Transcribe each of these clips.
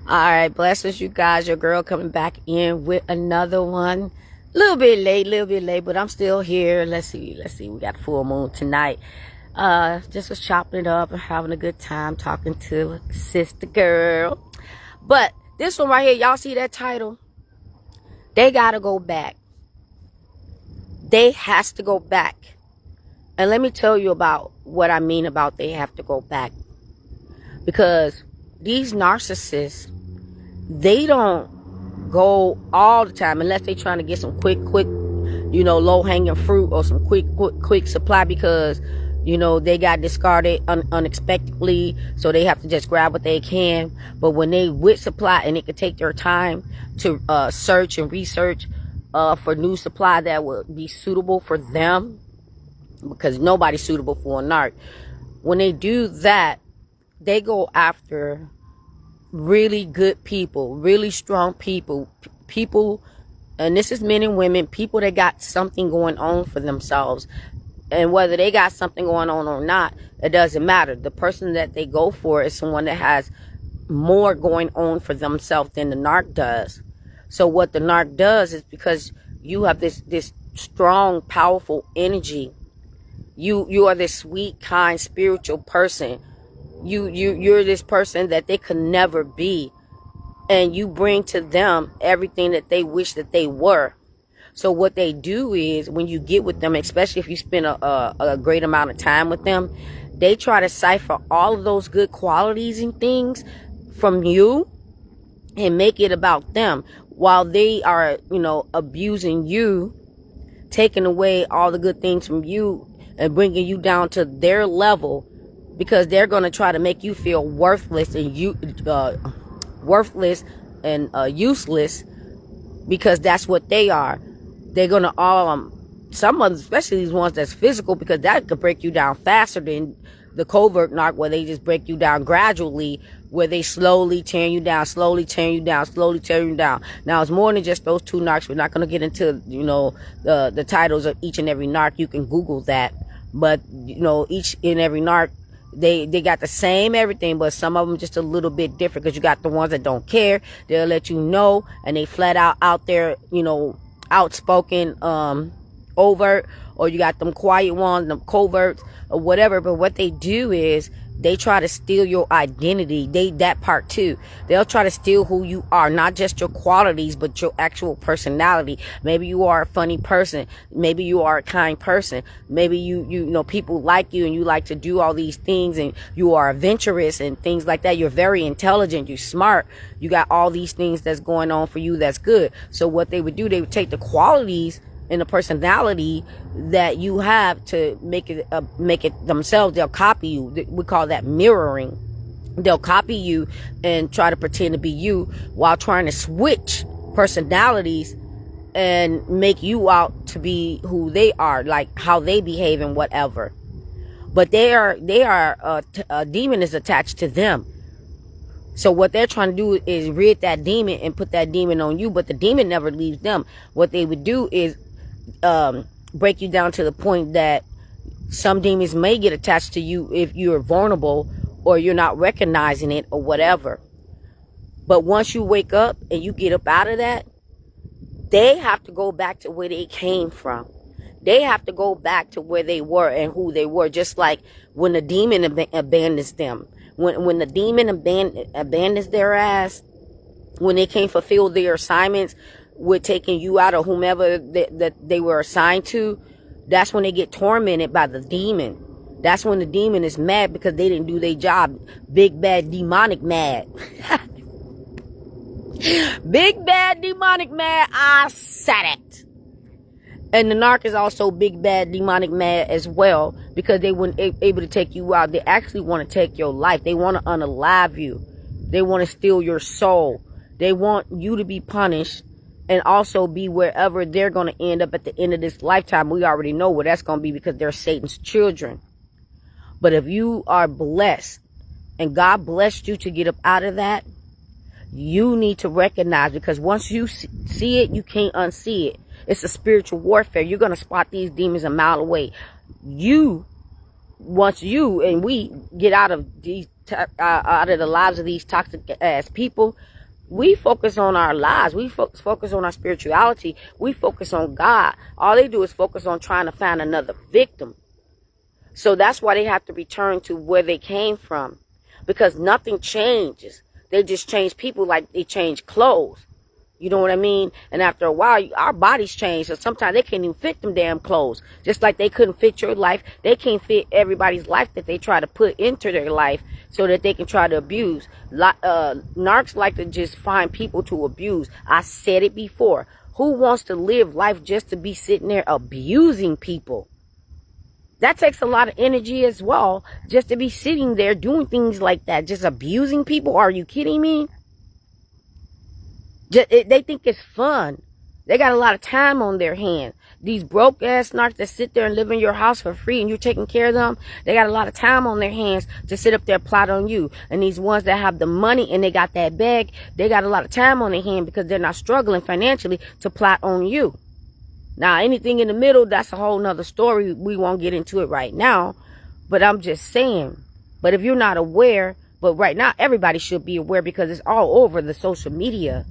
All right, blessings, you guys. Your girl coming back in with another one. A little bit late, but I'm still here. Let's see. We got full moon tonight. Just was chopping it up and having a good time talking to sister girl. But this one right here, y'all see that title? They gotta go back. They has to go back. And let me tell you about what I mean about they have to go back. Because these narcissists, they don't go all the time unless they're trying to get some quick, low-hanging fruit or some quick supply because, they got discarded unexpectedly, so they have to just grab what they can. But when they with supply and they can take their time to search and research for new supply that would be suitable for them, because nobody's suitable for a narc. When they do that, they go after really good people, really strong people, and this is men and women, people that got something going on for themselves. And whether they got something going on or not, it doesn't matter. The person that they go for is someone that has more going on for themselves than the narc does. So what the narc does is, because you have this strong, powerful energy, you are this sweet, kind, spiritual person. You're this person that they could never be, and you bring to them everything that they wish that they were. So what they do is, when you get with them, especially if you spend a great amount of time with them, they try to cipher all of those good qualities and things from you and make it about them, while they are, abusing you, taking away all the good things from you and bringing you down to their level, because they're going to try to make you feel worthless and useless, because that's what they are. They're going to some of them, especially these ones that's physical, because that could break you down faster than the covert narc, where they just break you down gradually, where they slowly tear you down. Now, it's more than just those two narcs. We're not going to get into, the titles of each and every narc. You can Google that. But, each and every narc, they got the same everything, but some of them just a little bit different, because you got the ones that don't care. They'll let you know, and they flat out there, outspoken, overt, or you got them quiet ones, them coverts, or whatever. But what they do is, they try to steal your identity. That part too. They'll try to steal who you are, not just your qualities, but your actual personality. Maybe you are a funny person. Maybe you are a kind person. Maybe you people like you and you like to do all these things, and you are adventurous and things like that. You're very intelligent. You're smart. You got all these things that's going on for you that's good. So what they would do, they would take the qualities and the personality that you have to make it themselves. They'll copy you. We call that mirroring. They'll copy you and try to pretend to be you, while trying to switch personalities and make you out to be who they are, like how they behave and whatever. But a demon is attached to them. So what they're trying to do is rid that demon and put that demon on you, but the demon never leaves them. What they would do is break you down to the point that some demons may get attached to you if you're vulnerable or you're not recognizing it or whatever. But once you wake up and you get up out of that, they have to go back to where they came from. They have to go back to where they were and who they were, just like when the demon abandons them. When the demon abandons their ass, when they can't fulfill their assignments with taking you out of whomever that they were assigned to, that's when they get tormented by the demon. That's when the demon is mad because they didn't do their job. Big bad demonic mad. Big bad demonic mad. I said it. And the narc is also big bad demonic mad as well, because they weren't able to take you out. They actually want to take your life. They want to unalive you. They want to steal your soul. They want you to be punished and also be wherever they're going to end up at the end of this lifetime. We already know where that's going to be, because they're Satan's children. But if you are blessed and God blessed you to get up out of that, you need to recognize, because once you see it, you can't unsee it. It's a spiritual warfare. You're going to spot these demons a mile away. Once you and we get out of these out of the lives of these toxic ass people. We focus on our lives. We focus on our spirituality. We focus on God. All they do is focus on trying to find another victim. So that's why they have to return to where they came from. Because nothing changes. They just change people like they change clothes. You know what I mean? And after a while, our bodies change. So sometimes they can't even fit them damn clothes. Just like they couldn't fit your life. They can't fit everybody's life that they try to put into their life so that they can try to abuse. Narcs like to just find people to abuse. I said it before. Who wants to live life just to be sitting there abusing people? That takes a lot of energy as well. Just to be sitting there doing things like that. Just abusing people. Are you kidding me? They think it's fun. They got a lot of time on their hands. These broke ass narcs that sit there and live in your house for free and you're taking care of them, they got a lot of time on their hands to sit up there and plot on you. And these ones that have the money and they got that bag, they got a lot of time on their hand because they're not struggling financially to plot on you. Now, anything in the middle, that's a whole nother story. We won't get into it right now. But I'm just saying. But if you're not aware, but right now, everybody should be aware because it's all over the social media.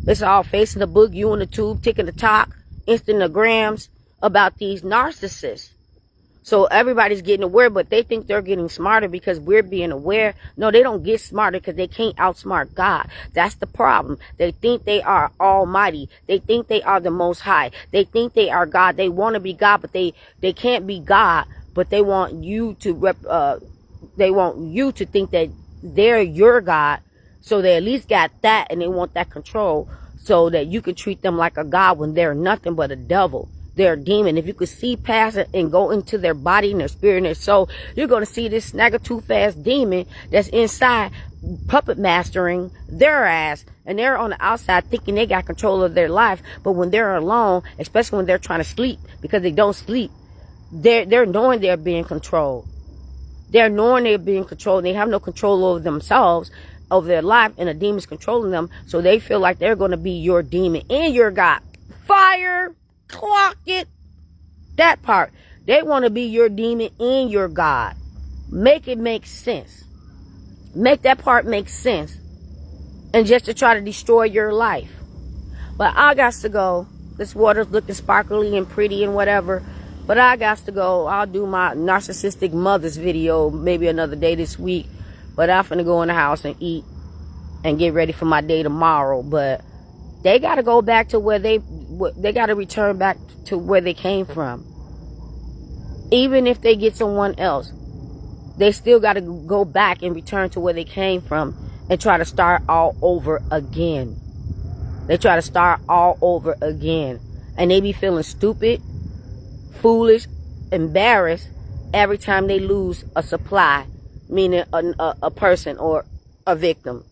It's all facing the book, you in the tube, taking the talk, Instagrams about these narcissists. So everybody's getting aware, but they think they're getting smarter because we're being aware. No, they don't get smarter because they can't outsmart God. That's the problem. They think they are almighty. They think they are the most high. They think they are God. They want to be God, but they can't be God. But they want you to think that they're your God. So they at least got that, and they want that control so that you can treat them like a god when they're nothing but a devil. They're a demon. If you could see past it and go into their body and their spirit and their soul, you're going to see this snagger-tooth-ass demon that's inside puppet mastering their ass. And they're on the outside thinking they got control of their life. But when they're alone, especially when they're trying to sleep, because they don't sleep, they're knowing they're being controlled. They're knowing they're being controlled. They have no control over themselves, over their life, and a demon's controlling them, so they feel like they're going to be your demon and your God. Fire, clock it. That part. They want to be your demon and your God. Make it make sense. Make that part make sense. And just to try to destroy your life. But I got to go. This water's looking sparkly and pretty and whatever. But I got to go. I'll do my narcissistic mother's video maybe another day this week. But I'm finna go in the house and eat and get ready for my day tomorrow. But they got to go back to where they got to return back to where they came from. Even if they get someone else, they still got to go back and return to where they came from and try to start all over again. They try to start all over again. And they be feeling stupid, foolish, embarrassed every time they lose a supply. Meaning a person or a victim.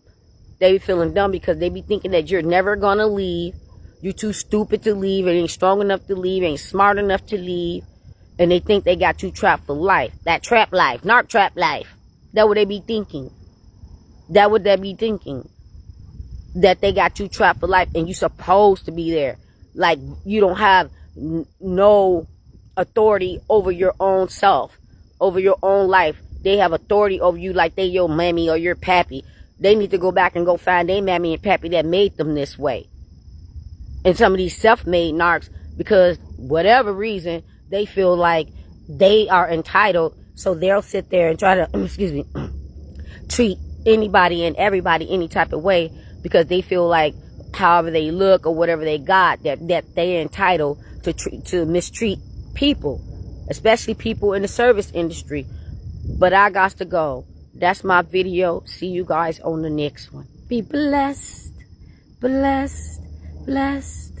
They be feeling dumb because they be thinking that you're never going to leave. You're too stupid to leave. It ain't strong enough to leave. Ain't smart enough to leave. And they think they got you trapped for life. That trap life. Narc trap life. That what they be thinking. That what they be thinking. That they got you trapped for life and you supposed to be there. Like you don't have no authority over your own self. Over your own life. They have authority over you like they your mammy or your pappy. They need to go back and go find their mammy and pappy that made them this way. And some of these self-made narcs, because whatever reason, they feel like they are entitled. So they'll sit there and try to, treat anybody and everybody any type of way. Because they feel like however they look or whatever they got, that they're entitled to mistreat people. Especially people in the service industry. But I got to go. That's my video. See you guys on the next one. Be blessed. Blessed. Blessed.